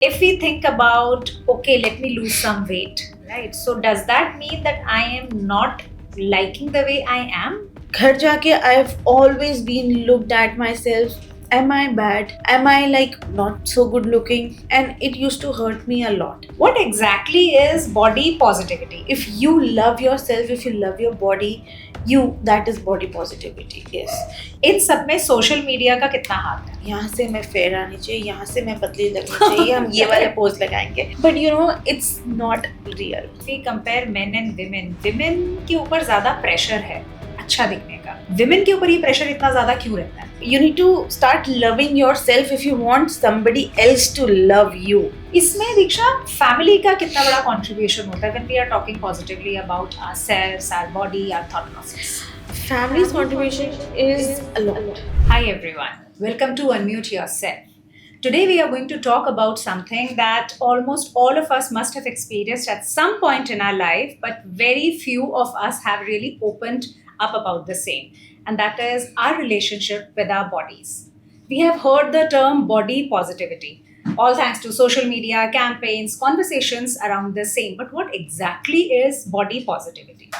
if we think about, okay, let me lose some weight, right? So does that mean that I am not liking the way I am? घर जाके I've always been looked at myself. Am I bad? Am I like not so good looking? And it used to hurt me a lot. What exactly is body positivity? If you love yourself, if you love your body, that is body positivity. Yes. इन सब में social media का कितना हाथ है? यहाँ से मैं fair आनी चाहिए, यहाँ से मैं पतली लगनी चाहिए, हम ये वाला पोज लगाएंगे, but you know it's not real. We compare men and women, women के ऊपर ज्यादा प्रेशर है अच्छा दिखने का. विमेन के ऊपर ये प्रेशर इतना ज्यादा क्यों रहता है? You need to start loving yourself if you want somebody else to love you. इसमें दीक्षा फैमिली का कितना बड़ा कंट्रीब्यूशन होता है when we are talking positively about ourselves, our body, our thought process? Family's contribution is a lot. Hi everyone, welcome to Unmute Yourself. Today we are going to talk about something that almost all of us must have experienced at some point in our life, but very few of us have really opened up about the same, and that is our relationship with our bodies. We have heard the term body positivity, all thanks to social media, campaigns, conversations around the same. But what exactly is body positivity?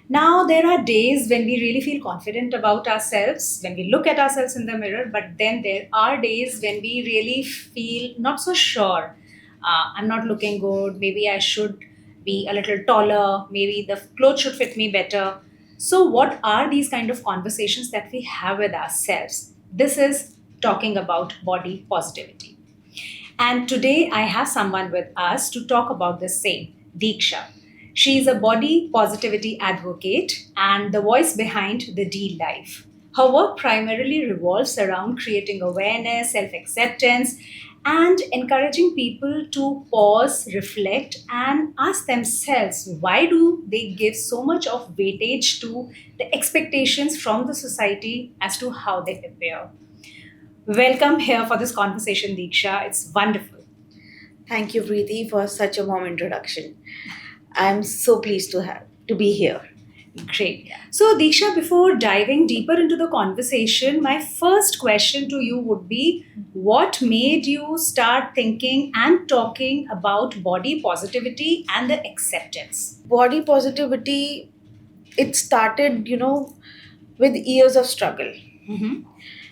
Now, there are days when we really feel confident about ourselves, when we look at ourselves in the mirror, but then there are days when we really feel not so sure. I'm not looking good, maybe I should be a little taller, maybe the clothes should fit me better. So, what are these kind of conversations that we have with ourselves? This is talking about body positivity. And today I have someone with us to talk about the same, Deeksha. She is a body positivity advocate and the voice behind the D Life. Her work primarily revolves around creating awareness, self acceptance, and encouraging people to pause, reflect, and ask themselves why do they give so much of weightage to the expectations from the society as to how they appear. Welcome here for this conversation, Deeksha. It's wonderful. Thank you, Preeti, for such a warm introduction. I'm so pleased to be here. Great. So, Deeksha, before diving deeper into the conversation, my first question to you would be what made you start thinking and talking about body positivity and the acceptance? Body positivity, it started, with years of struggle. Mm-hmm.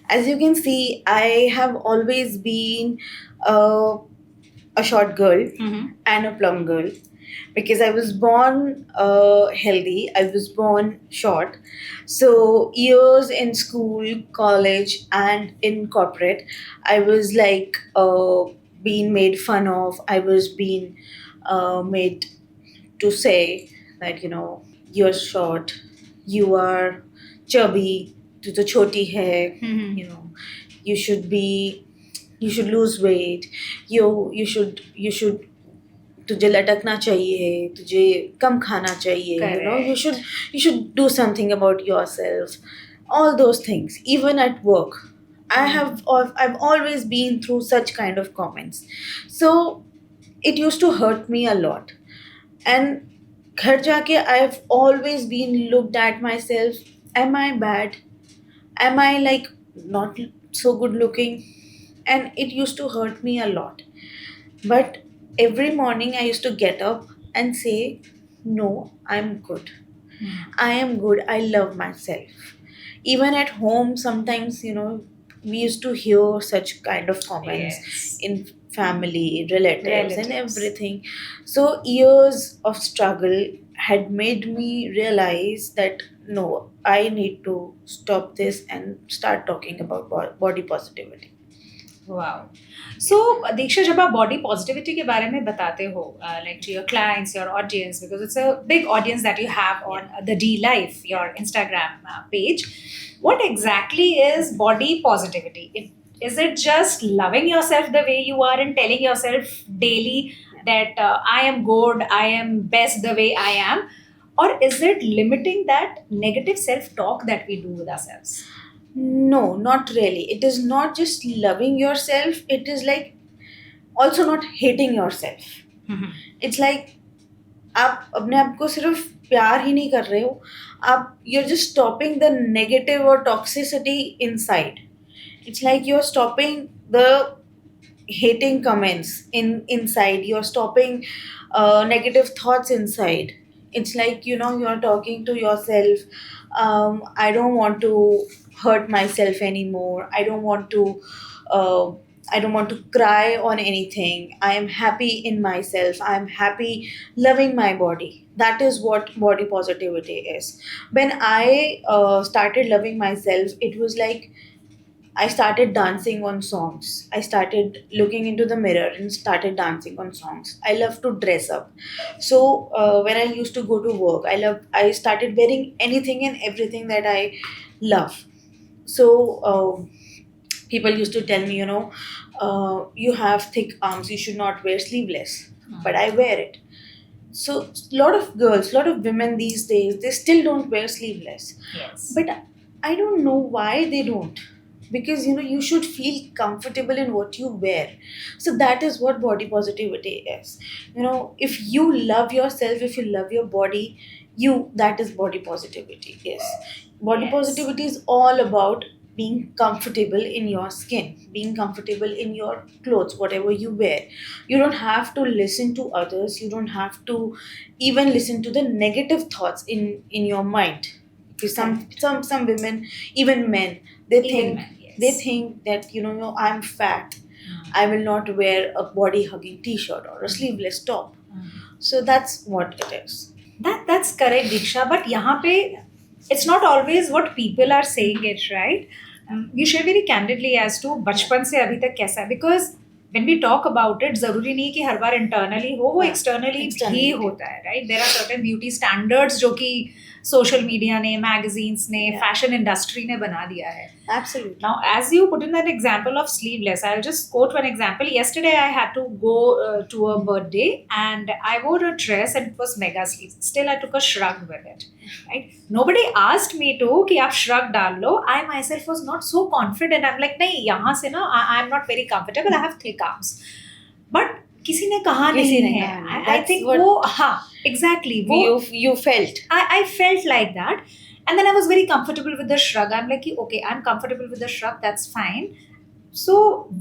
As you can see, I have always been a short girl Mm-hmm. and a plump girl because I was born healthy, I was born short. So, years in school, college, and in corporate, I was like being made fun of, I was being made to say that, you're short, you are chubby, tu to choti hai, Mm-hmm. you should be, you should lose weight, you should तुझे लटकना चाहिए, तुझे कम खाना चाहिए, Correct. you should do something about yourself, all those things. Even at work, I've always been through such kind of comments, so it used to hurt me a lot. And घर जाके I've always been looked at myself. Am I bad? Am I like not so good looking? And it used to hurt me a lot. But every morning I used to get up and say, no, I'm good. I am good. I love myself. Even at home, sometimes, we used to hear such kind of comments Yes. in family, relatives, and Relatives. everything. So, years of struggle had made me realize that no, I need to stop this and start talking about body positivity. Wow. So, Deeksha, जब आप body positivity के बारे में बताते हो, like to your clients, your audience, because it's a big audience that you have on the D Life, your Instagram page, what exactly is body positivity? Is it just loving yourself the way you are and telling yourself daily that I am good, I am best the way I am? Or is it limiting that negative self-talk that we do with ourselves? No, not really. It is not just loving yourself, it is like also not hating yourself. It's like आप अपने आप को सिर्फ प्यार ही नहीं कर रहे हो, आप you're just stopping the negative or toxicity inside. It's like you're stopping the hating comments inside, you're stopping negative thoughts inside. It's like, you're talking to yourself, I don't want to hurt myself anymore. uh, I don't want to cry on anything. I am happy in myself. I am happy loving my body. That is what body positivity is. When I started loving myself, it was like I started dancing on songs. I started looking into the mirror and started dancing on songs. I love to dress up. So when I used to go to work, I started wearing anything and everything that I love. So people used to tell me, you have thick arms, you should not wear sleeveless. But I wear it. So a lot of girls, a lot of women these days, they still don't wear sleeveless. Yes. But I don't know why they don't. Because you should feel comfortable in what you wear. So that is what body positivity is. If you love yourself, if you love your body, that is body positivity. Yes. Body Yes. positivity is all about being comfortable in your skin, being comfortable in your clothes, whatever you wear. You don't have to listen to others. You don't have to even listen to the negative thoughts in your mind. Because Correct. some women, even men, they Even think men, yes. they think that I'm fat, I will not wear a body hugging t-shirt or a sleeveless top. So that's what it is. That's correct, Diksha. But यहाँ पे it's not always what people are saying it, right? You share very candidly as to बचपन से अभी तक कैसा है, because when we talk about it, जरूरी नहीं कि हर बार internally हो, वो हाँ, externally externally भी होता है, right? There are certain beauty standards जो कि social media ने, magazines ने, Yeah. fashion industry ने बना दिया है. Absolutely. Now, as you put in that example of sleeveless, I'll just quote one example. Yesterday, I had to go to a birthday and I wore a dress and it was mega sleeves. Still, I took a shrug with it. Right? Nobody asked me to कि आप shrug डाल लो. I myself was not so confident. I'm like नहीं यहाँ से ना I'm not very comfortable. I have thick arms. But किसी ने कहा किसी नहीं ने है. कहा नहीं. I That's think what- वो हाँ exactly वो You felt. I felt like that. And then I was very comfortable with the shrug. I'm like, okay, I'm comfortable with the shrug, that's fine. So,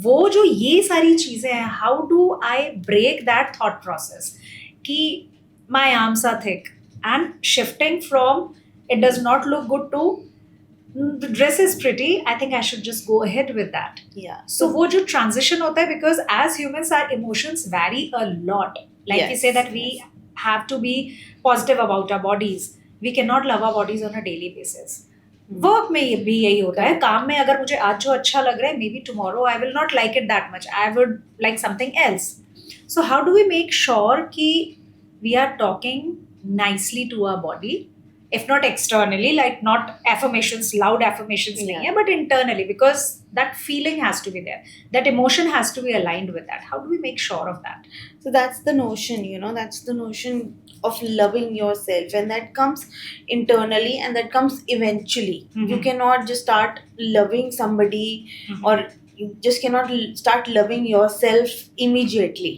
वो जो ये सारी चीजें हैं, how do I break that thought process? कि my arms are thick and shifting from it does not look good to the dress is pretty, I think I should just go ahead with that. Yeah. So वो जो transition होता है, because as humans our emotions vary a lot. Like you Yes, say that we yes. have to be positive about our bodies. We cannot love our bodies on a daily basis. Work में ये भी यही होता है. काम में अगर मुझे आज जो अच्छा लग रहा है, maybe tomorrow I will not like it that much, I would like something else. So how do we make sure कि we are talking nicely to our body, if not externally, like not affirmations, loud affirmations Yeah. nahi hai, but internally, because that feeling has to be there, that emotion has to be aligned with that. How do we make sure of that? So that's the notion, that's the notion of loving yourself, and that comes internally and that comes eventually. Mhm. You cannot just start loving somebody, or you just cannot start loving yourself immediately.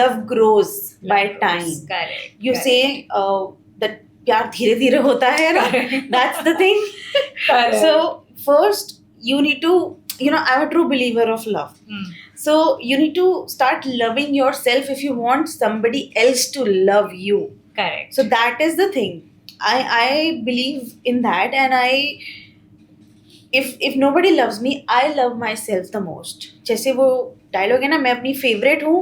Love grows by time. Correct. You say that प्यार धीरे धीरे होता है ना. That's the thing. Correct. So first you need to, I'm a true believer of love. So you need to start loving yourself if you want somebody else to love you. Correct. So that is the thing. I believe in that, and if nobody loves me, I love myself the most. जैसे वो dialogue है ना, मैं अपनी favorite हूँ.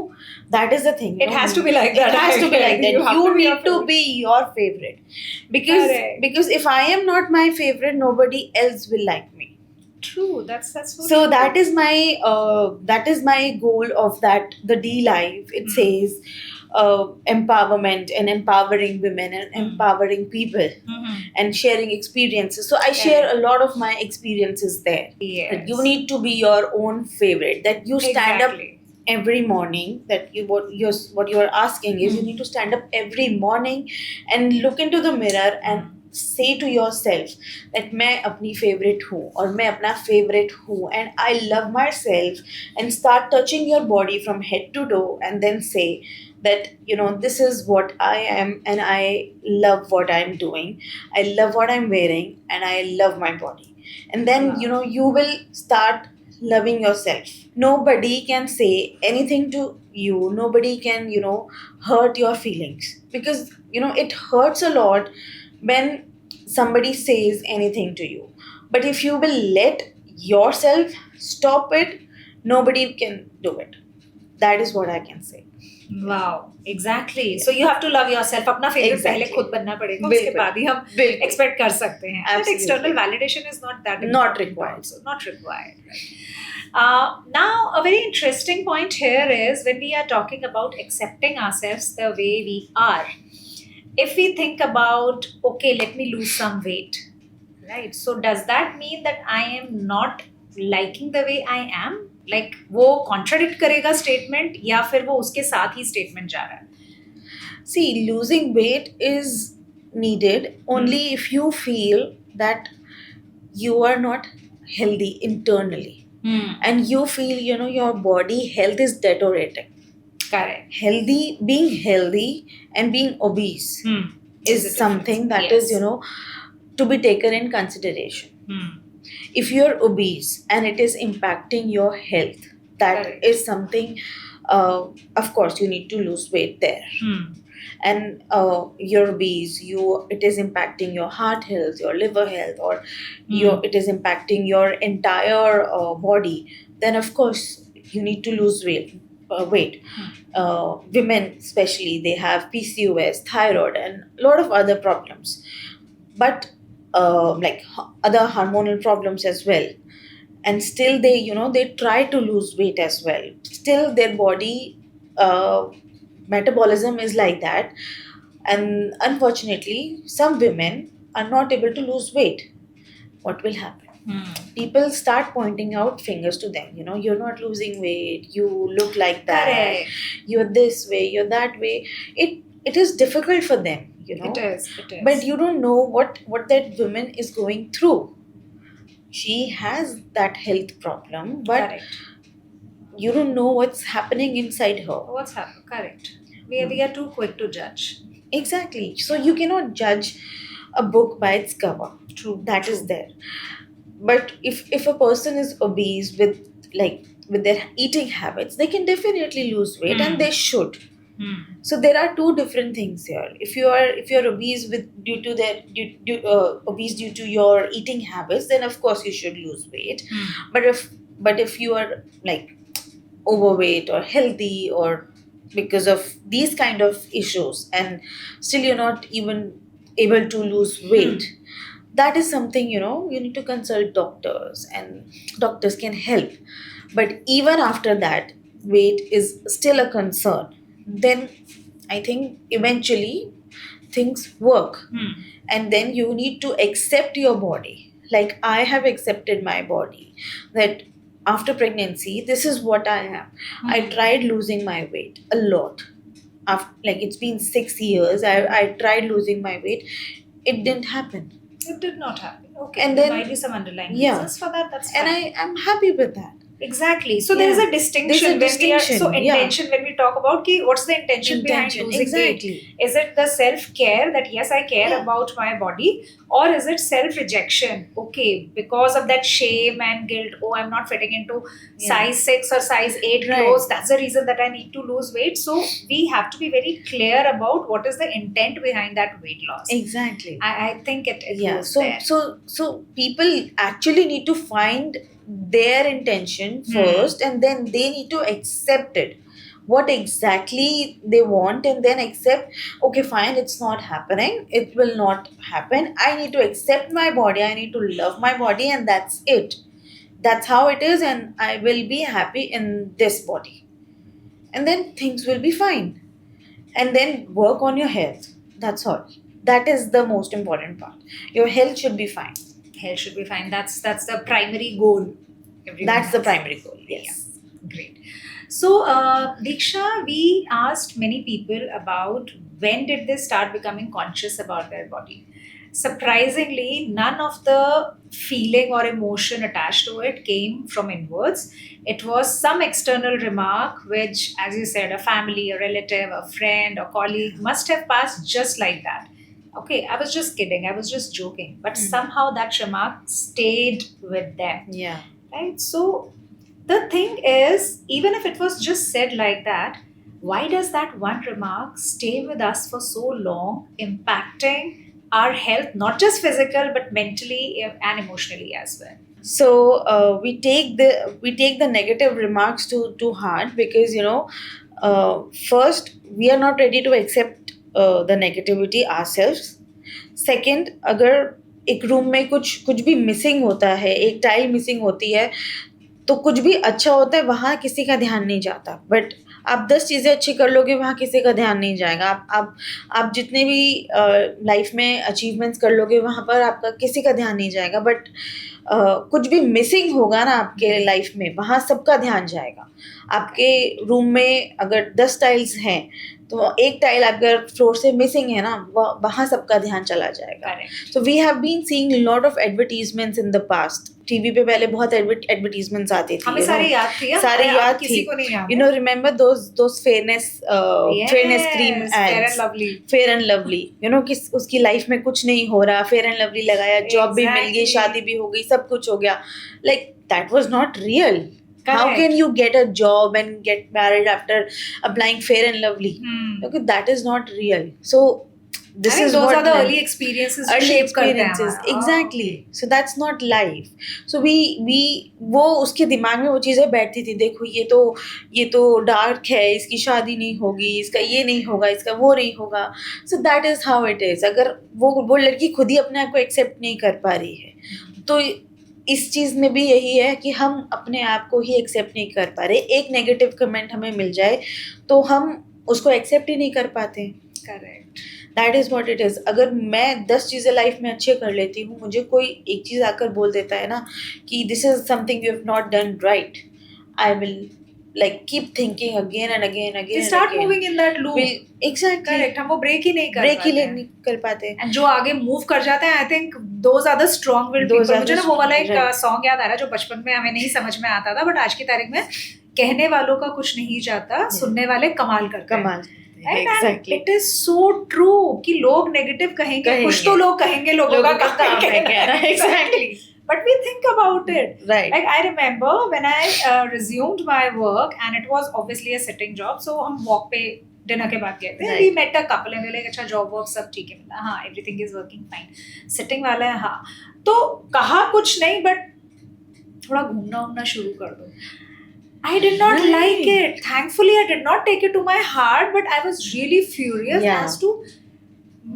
That is the thing. It has to be like that. It has to be like that. You have You to be your need to favorite. be your favorite, because Correct. because if I am not my favorite, nobody else will like me. True. That's so So true. that is my goal of the D Live. It says empowerment and empowering women and empowering people Mhm. and sharing experiences. So I share a lot of my experiences there. Yes. That you need to be your own favorite. That you stand up Exactly. every morning. That what you are asking is you need to stand up every morning and look into the mirror and say to yourself that मैं अपनी favorite हूँ और मैं अपना favorite हूँ, and I love myself, and start touching your body from head to toe, and then say that this is what I am, and I love what I'm doing, I love what I'm wearing, and I love my body. And then Wow. you will start loving yourself. Nobody can say anything to you. Nobody can, hurt your feelings, because, it hurts a lot when somebody says anything to you. But if you will let yourself stop it, nobody can do it. That is what I can say. Wow, exactly. So you have to love yourself. अपना favorite पहले Exactly. खुद बनना पड़ेगा. उसके बिल्कुल. बाद ही हम बिल्कुल. expect कर सकते हैं. But Absolutely. external validation is not that Not important required. also. Not required. Right? Now, a very interesting point here is when we are talking about accepting ourselves the way we are. If we think about, okay, let me lose some weight, right? So does that mean that I am not liking the way I am? Like वो contradict करेगा statement या फिर वो उसके साथ ही statement जा रहा है? See, losing weight is needed only if you feel that you are not healthy internally, and you feel, your body health is deteriorating. Correct. Being healthy and being obese Is is a something that difference. is, to be taken in consideration. If you're obese and it is impacting your health, that Correct. is something, of course you need to lose weight there. And you're obese, it is impacting your heart health, your liver health, or it is impacting your entire body, then of course you need to lose weight. Women especially, they have PCOS, thyroid, and a lot of other problems, but like other hormonal problems as well. And still they, they try to lose weight as well. Still their body metabolism is like that, and unfortunately some women are not able to lose weight. What will happen? People start pointing out fingers to them. You're not losing weight, you look like that. Correct. You're this way, you're that way. It is difficult for them, It is. but you don't know what that woman is going through. She has that health problem, but Correct. you don't know what's happening inside her. What's happened? Correct. We are too quick to judge. Exactly. So you cannot judge a book by its cover. True. That is there. But if a person is obese with their eating habits, they can definitely lose weight, and they should. So there are two different things here. If you're obese obese due to your eating habits, then of course you should lose weight. But if you are like overweight or healthy, or because of these kind of issues, and still you're not even able to lose weight, that is something, you need to consult doctors, and doctors can help. But even after that, weight is still a concern, then I think eventually things work. And then you need to accept your body. Like I have accepted my body, that after pregnancy, this is what I am. I tried losing my weight a lot. It's been 6 years, I tried losing my weight. It didn't happen. It did not happen. Okay. And There then- might be some underlying Yeah. reasons for that. That's fine. And I am happy with that. Exactly. So there is Yeah. a distinction. There's a when we are, distinction, so yeah. intention, when we talk about what's the intention behind Intention, losing weight? exactly. Is it the self-care that yes, I care Yeah. about my body, or is it self-rejection? Okay, because of that shame and guilt. Oh, I'm not fitting into Yeah. size 6 or size 8 Right. clothes. That's the reason that I need to lose weight. So we have to be very clear about what is the intent behind that weight loss. Exactly. I think it Yeah. goes So there. so people actually need to find their intention first, and then they need to accept it, what exactly they want, and then accept, okay, fine, it's not happening, it will not happen. I need to accept my body, I need to love my body, and that's it. That's how it is, and I will be happy in this body. And then things will be fine. And then work on your health. That's all. That is the most important part. Your health should be fine. Health should be fine. That's the primary goal. Everyone That's the has. primary goal. Yes. Great. So, Diksha, we asked many people about when did they start becoming conscious about their body. Surprisingly, none of the feeling or emotion attached to it came from inwards. It was some external remark, which, as you said, a family, a relative, a friend, a colleague must have passed just like that. Okay, I was just kidding, I was just joking. But somehow that remark stayed with them. Yeah. Right? So The thing is, even if it was just said like that, why does that one remark stay with us for so long, impacting our health, not just physical but mentally and emotionally as well? So we take the negative remarks to heart, because first, we are not ready to accept the negativity ourselves. Second, अगर एक room में कुछ कुछ भी missing होता है, एक tile missing होती है, तो कुछ भी अच्छा होता है वहाँ किसी का ध्यान नहीं जाता, बट आप 10 चीज़ें अच्छी कर लोगे वहाँ किसी का ध्यान नहीं जाएगा। आप जितने भी लाइफ में अचीवमेंट्स कर लोगे वहाँ पर आपका किसी का ध्यान नहीं जाएगा, बट कुछ भी मिसिंग होगा ना आपके लाइफ में, वहाँ सबका ध्यान जाएगा। आपके रूम में अगर 10 टाइल्स हैं, तो एक टाइल अगर फ्लोर से मिसिंग है ना, वहाँ सबका ध्यान चला जाएगा। So we have been seeing lot of advertisements in the past. TV पे पहले बहुत एडवर्टीजमेंट्स आती थी, हमें सारी याद थी, सारी याद किसी थी। को नहीं याद। Remember those fairness cream ads, Fair and Lovely, कि उसकी लाइफ में कुछ नहीं हो रहा, फेयर एंड लवली लगाया, जॉब भी मिल गई, शादी भी हो गई, सब कुछ हो गया। Like that was not real. How can you get a job and get married after applying Fair and Lovely? Okay, that is not real. So this is those what are the early experiences. Early experiences, exactly. So that's not life. So we वो उसके दिमाग में वो चीज़ें बैठती थी, देखो ये तो डार्क है, इसकी शादी नहीं होगी, इसका ये नहीं होगा, इसका वो नहीं होगा. So that is how it is. अगर वो लड़की खुद ही अपने आप को एक्सेप्ट नहीं कर पा रही है, तो इस चीज़ में भी यही है कि हम अपने आप को ही एक्सेप्ट नहीं कर पा रहे. एक नेगेटिव कमेंट हमें मिल जाए तो हम उसको एक्सेप्ट ही नहीं कर पाते. Correct. That is what it is. अगर मैं 10 चीज़ें लाइफ में अच्छे कर लेती हूँ, मुझे कोई एक चीज़ आकर बोल देता है ना कि this is something you have not done right, I will like keep thinking again and again. We start moving in that loop. Exactly. Correct. हम वो ब्रेक ही नहीं कर पाते. And जो आगे मूव कर जाते हैं, I think those are the strong willed people. मुझे ना वो वाला एक सॉन्ग याद आ रहा है जो बचपन में हमें नहीं समझ में आता था, बट आज की तारीख में कहने वालों का कुछ नहीं जाता, सुनने वाले कमाल करते हैं. Exactly. It is so true कि लोग नेगेटिव कहेंगे, कुछ तो लोग कहेंगे, लोगों का काम है. Exactly. But we think about it. Right. Like I remember when I resumed my work, and it was obviously a sitting job. So हम walk पे डिनर के बाद गए थे. Right. We met a couple and we like अच्छा job work सब ठीक है, मिला, हाँ everything is working fine. Sitting वाला है, हाँ. तो कहा कुछ नहीं, but थोड़ा घूमना शुरू कर दो. I did not like it. Thankfully, I did not take it to my heart, but I was really furious as to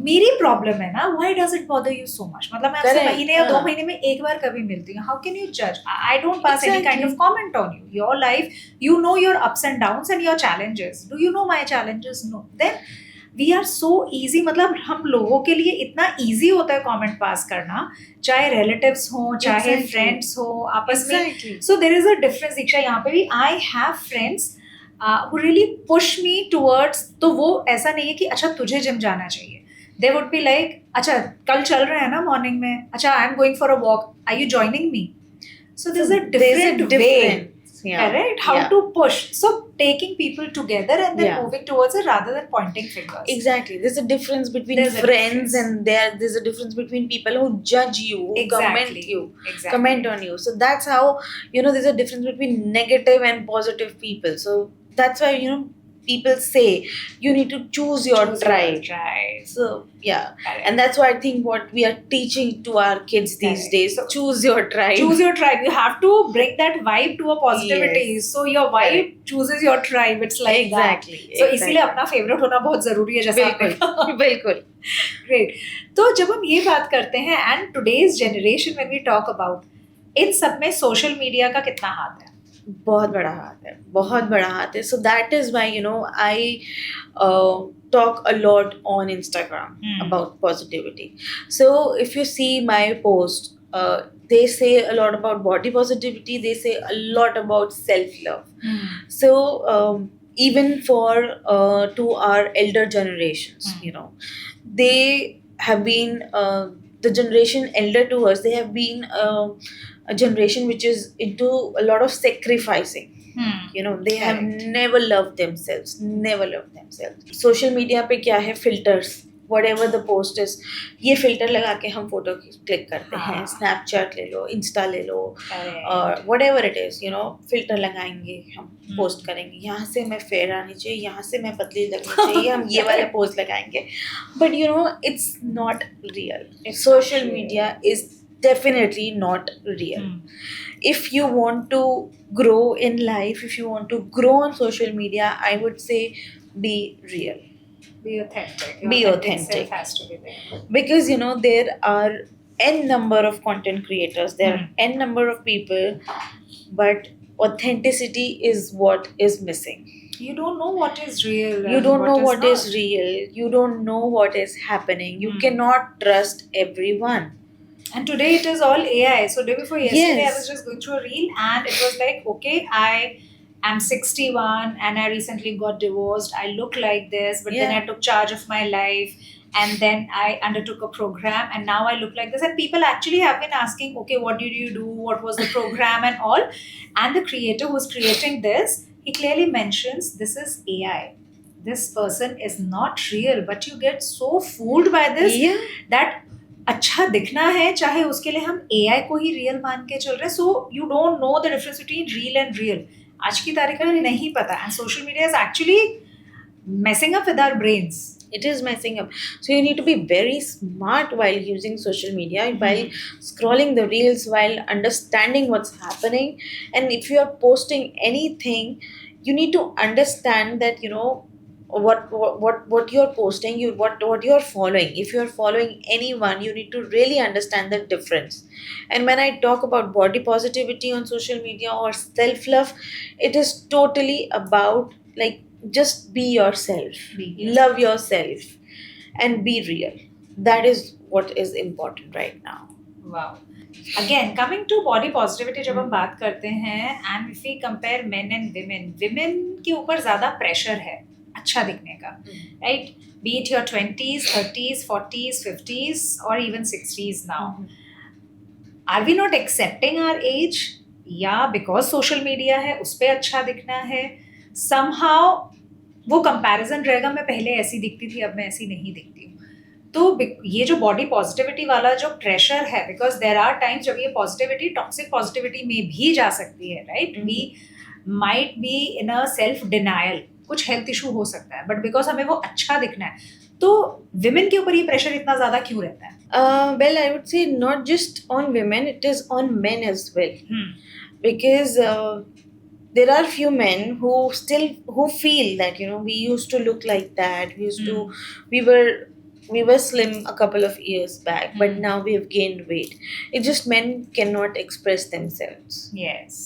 मेरी प्रॉब्लम है ना, why does it bother you so much? मतलब मैं आपसे महीने या 2 महीने में एक बार कभी मिलती हूँ. How can you judge? I don't pass any kind of comment on you. Your life, you know your ups and downs and your challenges. Do you know my challenges? No. Then we are so easy. मतलब हम लोगों के लिए इतना easy होता है comment pass करना, चाहे relatives हो, चाहे friends हो, आपस में. So there is a difference. दीक्षा, यहाँ पे भी I have friends who really push me towards. तो वो ऐसा नहीं है कि अच्छा तुझे जिम जाना चाहिए. They would be like, अच्छा कल चल रहे हैं ना मॉर्निंग में, अच्छा I am going for a walk, are you joining me? So there's a different way. Correct? How to push. So taking people together and then moving towards it rather than pointing fingers. Exactly. There's a difference between friends and there's a difference between people who judge you, who comment you, comment on you. So that's how, there's a difference between negative and positive people. So that's why, people say you need to choose your tribe. So and that's why I think what we are teaching to our kids these days, choose your tribe. Choose your tribe. You have to bring that vibe to a positivity. Yes. So your vibe chooses your tribe. It's like exactly. that. So इसीलिए अपना favourite होना बहुत जरूरी है, जैसा आपने कहा. बिल्कुल. Great. तो जब हम ये बात करते हैं, and today's generation when we talk about, इन सब में सोशल मीडिया का कितना हाथ है? बहुत बड़ा हाथ है. So that is why I talk a lot on Instagram about positivity. So if you see my post, they say a lot about body positivity, they say a lot about self-love. So even for to our elder generations, they have been the generation elder to us, they have been a generation which is into a lot of sacrificing. They have never loved themselves. Social media पे क्या है, filters. whatever the post is, ये filter लगा के हम photo click करते हैं, हाँ. Snapchat ले लो, Insta ले लो, Correct. और whatever it is, you know, filter लगाएंगे, हम Hmm. post करेंगे, यहाँ से मैं fair आनी चाहिए, यहाँ से मैं पतली लगनी चाहिए, हम ये वाले post लगाएंगे, but you know, it's not real. It's Social not real. media is definitely not real. Hmm. If you want to grow in life, if you want to grow on social media, I would say be real. Be authentic. Your Be authentic authentic. self has to be there. Because you know there are n number of content creators, there are Hmm. n number of people, but authenticity is what is missing. You don't know what is real. You and don't know what is not. real, you don't know what is happening, you Hmm. cannot trust everyone. And today it is all AI. So day before yesterday, Yes. I was just going through a reel, and it was like, okay, I am 61 and I recently got divorced. I look like this, but then Yeah. I took charge of my life, and then I undertook a program, and now I look like this. And people actually have been asking, okay, what did you do? What was the program and all? And the creator who's creating this, he clearly mentions this is AI. This person is not real, but you get so fooled by this Yeah. that अच्छा दिखना है, चाहे उसके लिए हम AI को ही real मान के चल रहे हैं. So you don't know the difference between real and real. आज की तारीख में नहीं पता, and social media is actually messing up with our brains. It is messing up. So you need to be very smart while using social media, while scrolling the reels, while understanding what's happening. And if you are posting anything, you need to understand that, you know, what you're posting, what you're following. If you're following anyone, you need to really understand the difference. And when I talk about body positivity on social media or self love, it is totally about like just be yourself, Be yourself. love yourself, and be real. That is what is important right now. Wow. Again coming to body positivity, जब हम बात करते हैं and if we compare men and women, women के ऊपर ज़्यादा pressure है अच्छा दिखने का, right? B it your 20s, 30s, 40s, 50s और even 60s now. Are we not accepting our age, या बिकॉज सोशल मीडिया है उस पर अच्छा दिखना है? समहाउ वो कंपैरिजन रहेगा, मैं पहले ऐसी दिखती थी, अब मैं ऐसी नहीं दिखती हूँ. तो ये जो बॉडी पॉजिटिविटी वाला जो प्रेशर है, बिकॉज देर आर टाइम्स जब ये पॉजिटिविटी टॉक्सिक पॉजिटिविटी में भी जा सकती है, right? We might be in a self denial, कुछ हेल्थ इशू हो सकता है, बट बिकॉज हमें वो अच्छा दिखना है. तो विमेन के ऊपर ये प्रेशर इतना ज़्यादा क्यों रहता है? Well, I would say not just on women, it is on men as well. Because there are few men who feel that, you know, we used to look like that, we were slim a couple of years back, but now we have gained weight. It's just men cannot express themselves. Yes,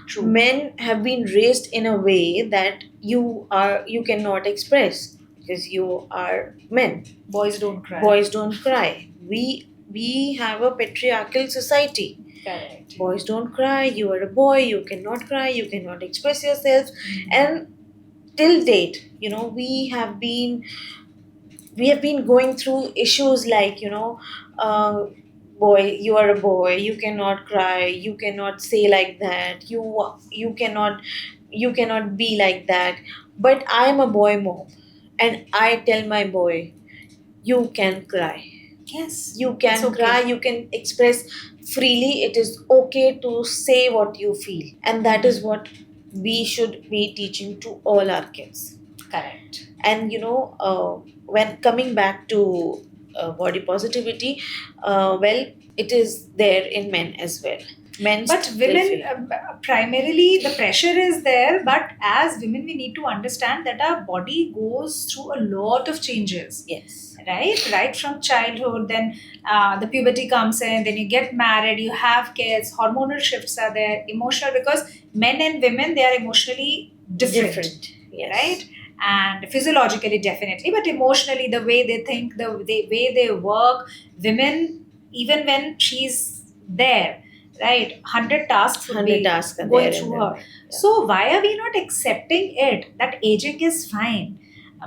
true. Men have been raised in a way that you cannot express because you are men. Boys don't cry. Boys don't cry. We have a patriarchal society. Correct. Boys don't cry. You are a boy. You cannot cry. You cannot express yourself. And till date, you know, we have been going through issues like, you know, boy, you are a boy. You cannot cry. You cannot say like that. You cannot be like that. But I am a boy mom, and I tell my boy, you can cry. Yes. You can It's okay. cry, you can express freely. It is okay to say what you feel. And that is what we should be teaching to all our kids. Correct. And, you know, when coming back to body positivity, well, it is there in men as well. Men But still women, feel- primarily the pressure is there, but as women we need to understand that our body goes through a lot of changes. Yes. Right from childhood, then the puberty comes in, then you get married, you have kids, hormonal shifts are there, emotional, because men and women, they are emotionally different. Yes. Right? And physiologically definitely, but emotionally, the way they think, the way they work, women, even when she's there, right, 100 tasks would 100 be tasks are going there through in her. them. Yeah. So why are we not accepting it that aging is fine?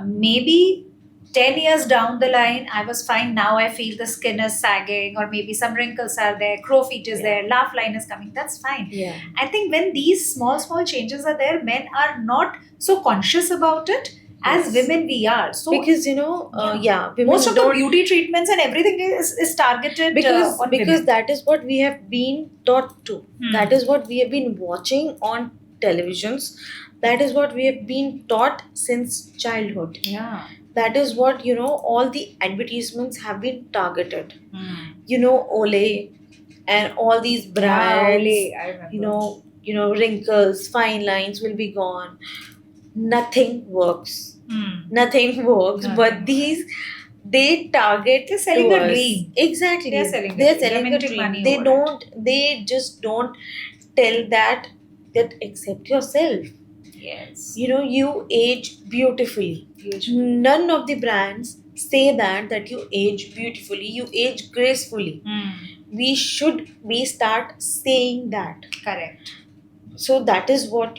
Maybe 10 years down the line, I was fine. Now I feel the skin is sagging, or maybe some wrinkles are there, crow feet is Yeah. there, laugh line is coming. That's fine. Yeah. I think when these small changes are there, men are not so conscious about it, as Yes. women we are. So Because women most of the don't, beauty treatments and everything is targeted because on because women. that is what we have been taught to. Hmm. That is what we have been watching on televisions. That is what we have been taught since childhood. Yeah. That is what, all the advertisements have been targeted. Hmm. Olay and all these Yeah, brands, Olay, I remember. wrinkles, fine lines will be gone. Nothing works. Hmm. Nothing works. Nothing But works. they target They're selling to a us. dream. Exactly. They're selling a They're dream. They're selling a minting dream. money They over don't. They just don't tell that accept yourself. Yes. You age beautifully. None of the brands say that you age beautifully. You age gracefully. We should start saying that. Correct. So that is what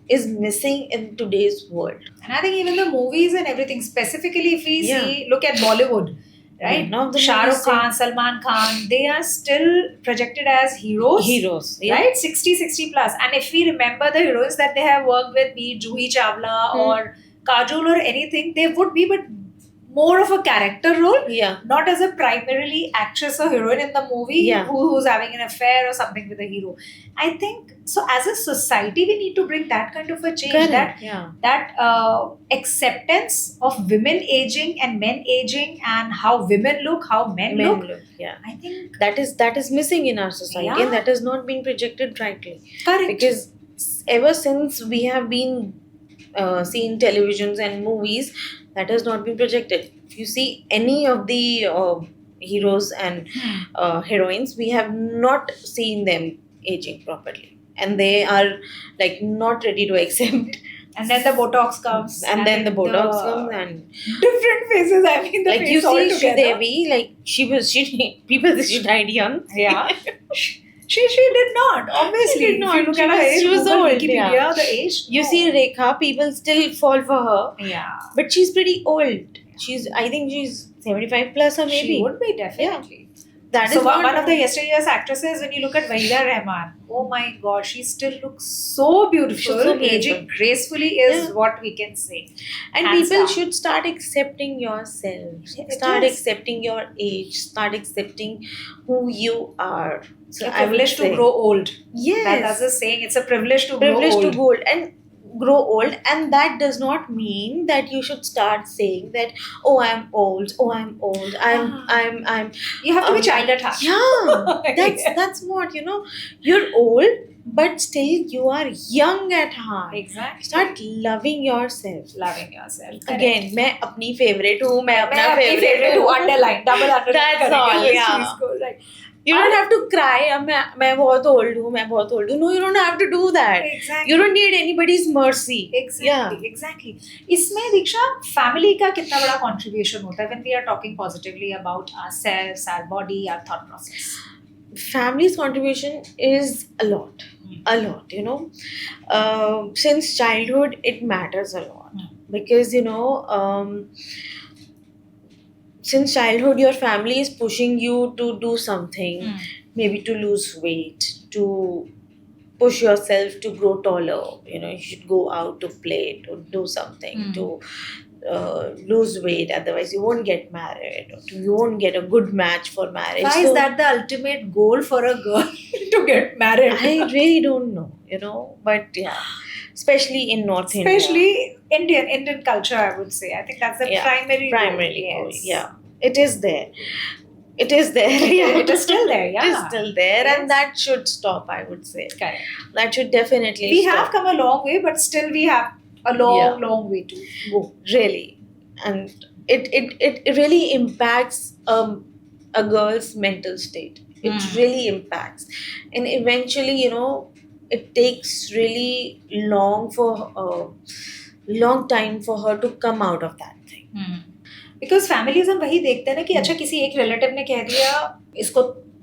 is missing in today's world. And I think even the movies and everything, specifically if we Yeah. see, look at Bollywood, right? None of the Shah movies Rukh Khan, Salman Khan, they are still projected as heroes. Heroes, yeah. Right? 60 plus. And if we remember the heroines that they have worked with, be it Juhi Chawla or Kajol or anything, they would be but more of a character role, Yeah. not as a primarily actress or heroine in the movie Yeah. who's having an affair or something with a hero. I think so. As a society, we need to bring that kind of a change. Correct. Yeah. That acceptance of women aging and men aging and how women look, how men look. Yeah. I think That is missing in our society, Yeah. and that has not been projected rightly. correct. Because ever since we have been seeing televisions and movies, that has not been projected. If you see any of the heroes and heroines, we have not seen them aging properly, and they are like not ready to accept. And then the Botox comes. And then the Botox comes, and different faces. I mean, the like face you see altogether. Sridevi, like she people say she died young. Yeah. She did not. Obviously, She did not. If you look She at her was- age, she was Google old, Wikipedia, yeah. the age. You no. see Rekha, people still fall for her, Yeah. but she's pretty old. I think she's 75 plus or maybe. She would be definitely. That So is not one of the yesteryear's actresses, when you look at Wahida Rahman, oh my God, she still looks so beautiful. She's so beautiful. Aging gracefully is Yeah. what we can say. And Hands people down. should start accepting yourself. It Start is. accepting your age. Start accepting who you are. So It's a I would privilege to say- grow old. Yes. That's the saying. It's a privilege to Privilege grow to old. grow old and that does not mean that you should start saying that I'm old, I'm You have to be Um, child at heart. yeah, that's what you're old but still you are young at heart. Exactly. Start loving yourself. Loving yourself. Correct. Again, मैं अपनी favorite हूँ, मैं मैं अपना अपनी favorite favorite हूँ, हूँ. underline, double underline That's करेंगे all, इस yeah. चीज़ को, right. You don't have to cry. अब मैं बहुत old हूँ, मैं बहुत old हूँ. No, you don't have to do that. Exactly. You don't need anybody's mercy. Exactly. इसमें दीक्षा family का कितना बड़ा contribution होता है when we are talking positively about ourselves, our body, our thought process. Family's contribution is a lot. Since childhood it matters a lot. Because since childhood your family is pushing you to do something, maybe to lose weight, to push yourself to grow taller. You should go out to play, to do something, to lose weight, otherwise you won't get married, or you won't get a good match for marriage. Why is that the ultimate goal for a girl to get married? I really don't know, but yeah, especially in North India. Especially Indian culture, I would say. I think that's the primary goal. Goal. Yeah, it is there. It is there. Yeah. It is still there. Yeah, It is still there, Yes. and that should stop. I would say Correct. that should definitely. We stop. have come a long way, but still we have a long way to go. Really, and it really impacts a girl's mental state. It really impacts, and eventually it takes really long time for her to come out of that thing. Because families हम वही देखते हैं ना कि अच्छा किसी एक relative ने कह दिया इसको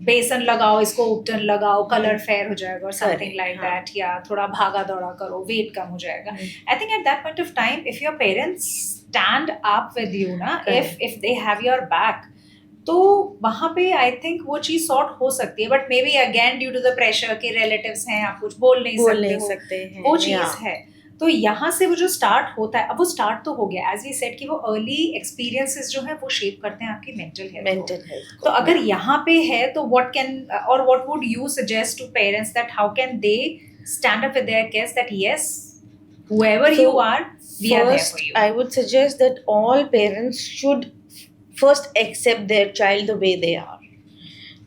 बेसन लगाओ, इसको उपटन लगाओ, कलर फेयर हो जाएगा और समथिंग लाइक दैट, या थोड़ा भागा दौड़ा करो, वेट कम हो जाएगा. I think at that point of time if your parents stand up with you ना, if they have your back, तो वहाँ पे आई थिंक वो चीज सॉर्ट हो सकती है. But maybe again due to the pressure के रिलेटिव्स हैं, आप कुछ बोल नहीं सकते हैं. वो चीज है. तो यहाँ से वो जो स्टार्ट होता है, अब वो स्टार्ट तो हो गया, एज वी सेड कि वो अर्ली एक्सपीरियंसेस जो है वो शेप करते हैं आपकी मेंटल हेल्थ को। मेंटल हेल्थ तो अगर यहाँ पे है तो what would you suggest to parents that how can they stand up with their kids that yes, whoever So, you are, we are there first for you. I would suggest that all parents should first accept their child the way they are.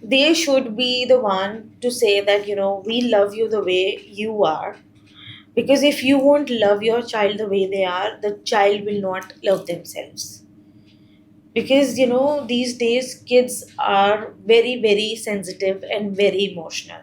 They should be the one to say that, you know, we love you the way you are. Because if you won't love your child the way they are, the child will not love themselves. Because, you know, these days kids are very, very sensitive and very emotional.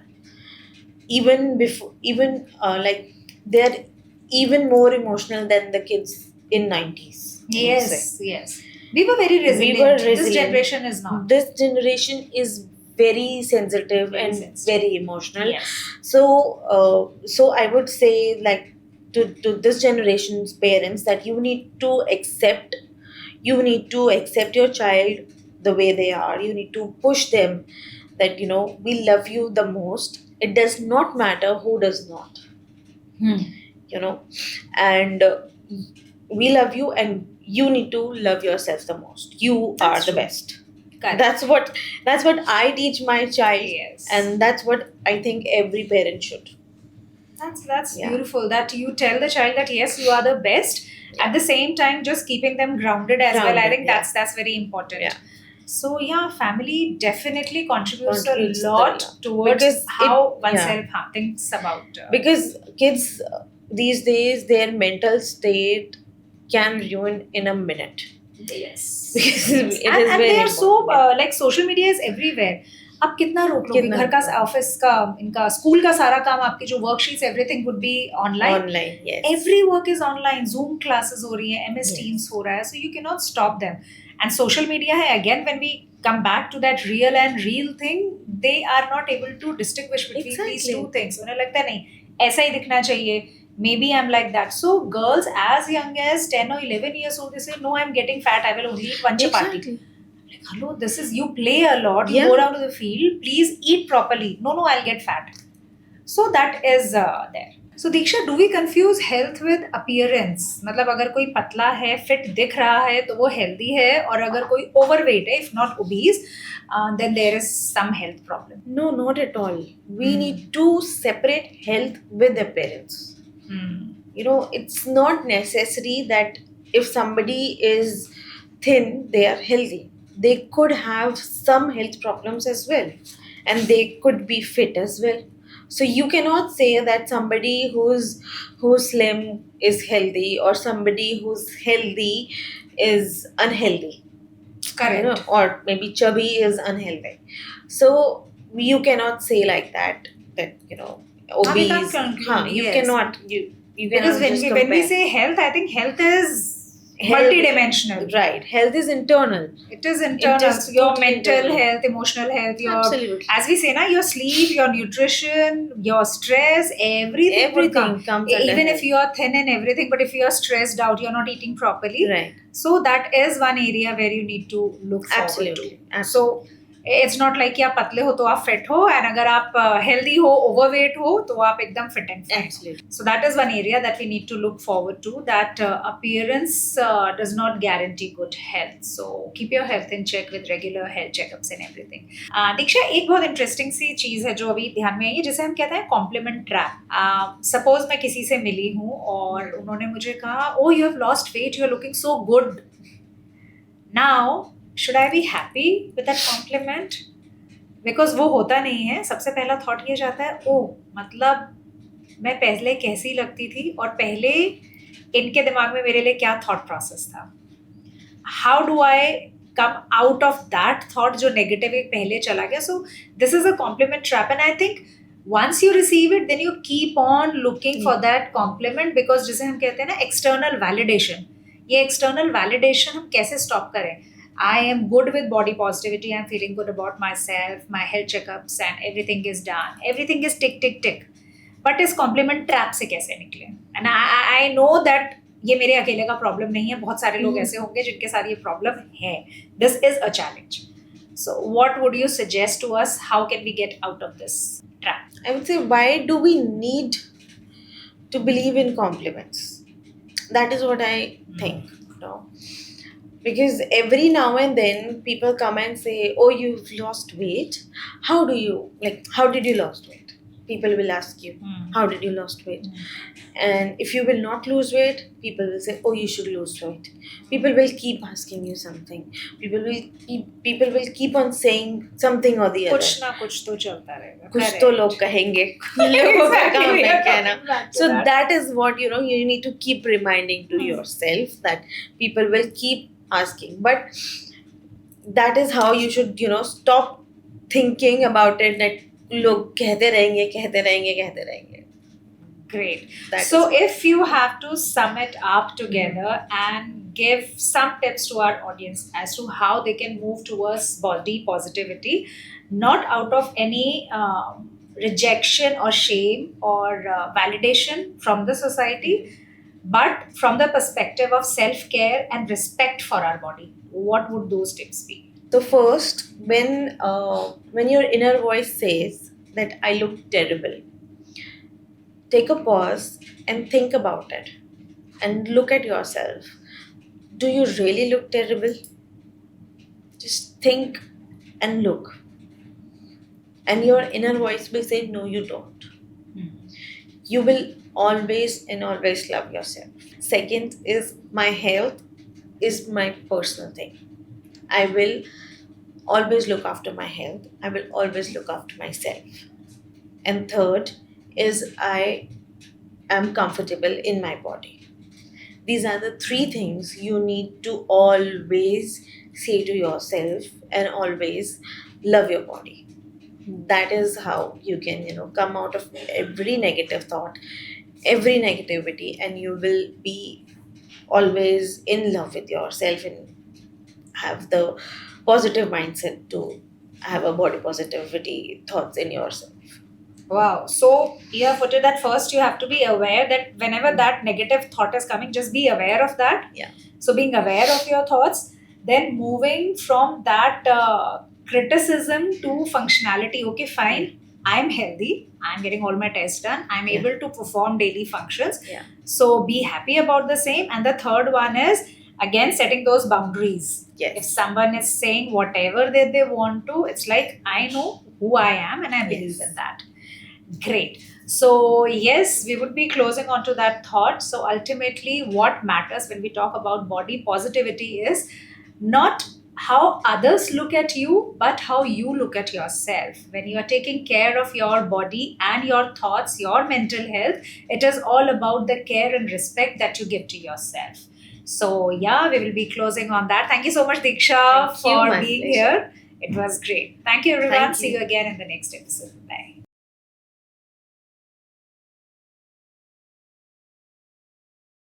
Like they're even more emotional than the kids in 90s. I would say. Yes. We were very resilient. This resilient. generation is not. This generation is very sensitive Very and sensitive. very emotional. Yes. So I would say, like, to this generation's parents, that you need to accept your child the way they are. You need to push them that, you know, we love you the most. It does not matter who does not, you know, and we love you, and you need to love yourself the most. You That's are the true. best. Correct. That's what I teach my child. Yes. And that's what I think every parent should. That's Yeah. beautiful that you tell the child that yes, you are the best. At the same time, just keeping them grounded as well. I Grounded, think yeah. that's very important. Yeah. So yeah, family definitely contributes Contributes a a lot lot. towards Because how it- oneself thinks about. Because kids these days, their mental state can ruin in a minute. yes. Because Yes. it and is and very they are so important. like social media is everywhere. आप कितना रोक लोगे? कितना घर का, रोक लोगे? Office का, इनका स्कूल का सारा काम, आपकी जो worksheets, everything would be online. Online, yes. Every work is online. Zoom classes हो रही है, MS Yes. Teams हो रहा है, so you cannot stop them. And social media है, again, when we come back to that real and real thing, they are not able to distinguish between these Exactly. two things. उन्हें लगता है नहीं, ऐसा ही दिखना चाहिए. Maybe I'm like that. So girls as young as 10 or 11 years old, they say, no, I'm getting fat. I will only eat one chapati. Exactly. Like, hello, this is, you play a lot, you Yeah. go down to the field, please eat properly. No, I'll get fat. So that is there. So Diksha, do we confuse health with appearance? मतलब अगर कोई पतला है, fit दिख रहा है, तो वो healthy है, और अगर कोई overweight है, if not obese, then there is some health problem. No, not at all. We need to separate health with appearance. You know, it's not necessary that if somebody is thin, they are healthy. They could have some health problems as well, and they could be fit as well. So you cannot say that somebody who's slim is healthy, or somebody who's healthy is unhealthy. Correct. You know, or maybe chubby is unhealthy. So you cannot say like that, you know, we obese. can't conclude, You yes. cannot. You cannot Because when just we compare. say health, I think health is Health- multidimensional. Right, health is internal. It is internal. is So your totally mental internal. health, emotional health, your, Absolutely. as we say na, your sleep, your nutrition, your stress, everything would come. Everything comes under Even health. if you are thin and everything, but if you are stressed out, you're not eating properly. Right. So that is one area where you need to look forward Absolutely. to. So it's not like कि आप पतले हो तो आप fit हो, and अगर आप healthy हो, overweight हो, तो आप एकदम fit and fine. Absolutely. So that is one area that we need to look forward to, that appearance does not guarantee good health. So keep your health in check with regular health checkups and everything. दीक्षा, एक बहुत interesting सी चीज़ है जो अभी ध्यान में आई है, जिसे हम कहते हैं कॉम्प्लीमेंट ट्रैप. सपोज मैं किसी से मिली हूँ और उन्होंने मुझे कहा, oh you have lost weight, you are looking so good. Now should I be happy with that compliment? Because वो होता नहीं है. सबसे पहला थॉट ये जाता है, ओह मतलब मैं पहले कैसी लगती थी, और पहले इनके दिमाग में मेरे लिए क्या थॉट प्रोसेस था. How do I come out of that thought जो नेगेटिव पहले चला गया. So this is a compliment trap, and I think once you receive it, then you keep on looking for that compliment, because जिसे हम कहते हैं ना external validation. ये external validation हम कैसे stop करें? I am good with body positivity. I'm feeling good about myself. My health checkups and everything is done. Everything is tick tick tick. But इस compliment trap से कैसे निकले? And I know that ये मेरे अकेले का problem नहीं है. बहुत सारे लोग ऐसे होंगे जिनके साथ ये problem है. This is a challenge. So what would you suggest to us? How can we get out of this trap? I would say, why do we need to believe in compliments. That is what I think. No? Because every now and then people come and say, "Oh, you've lost weight. How do you like? How did you lost weight?" People will ask you, "How did you lost weight?" And if you will not lose weight, people will say, "Oh, you should lose weight." People will keep asking you something. People will keep on saying something or the other. कुछ ना कुछ तो चलता रहेगा. कुछ Correct. तो लोग कहेंगे. लोगों का Exactly. काम है कहना. Back to So that. that is what you need to keep reminding to yourself, that people will keep asking. But that is how you should stop thinking about it, that लोग कहते रहेंगे. Great. That So, is- if you have to sum it up together and give some tips to our audience as to how they can move towards body positivity, not out of any rejection or shame or validation from the society, but from the perspective of self care and respect for our body, what would those tips be? So first, when your inner voice says that I look terrible, take a pause and think about it and look at yourself. Do you really look terrible? Just think and look. And your inner voice will say, no, you don't. You will always and always love yourself. Second is, my health is my personal thing. I will always look after my health. I will always look after myself. And third is, I am comfortable in my body. These are the three things you need to always say to yourself, and always love your body. That is how you can, come out of every negative thought, every negativity, and you will be always in love with yourself and have the positive mindset to have a body positivity thoughts in yourself. Wow. So you have put it that first you have to be aware that whenever that negative thought is coming, just be aware of that. Yeah. So being aware of your thoughts, then moving from that criticism to functionality. Okay, fine. I'm healthy. I'm getting all my tests done. I'm Yeah. able to perform daily functions. Yeah. So be happy about the same. And the third one is, again, setting those boundaries. Yes. If someone is saying whatever that they want to, it's like, I know who I am and I believe Yes. in that. Great. So, yes, we would be closing on to that thought. So, ultimately, what matters when we talk about body positivity is not how others look at you, but how you look at yourself. When you are taking care of your body and your thoughts, your mental health, it is all about the care and respect that you give to yourself. So, yeah, we will be closing on that. Thank you so much, Diksha, Thank you, for my being pleasure. here. It was great. Thank you, everyone. Thank See you. you again in the next episode. Bye.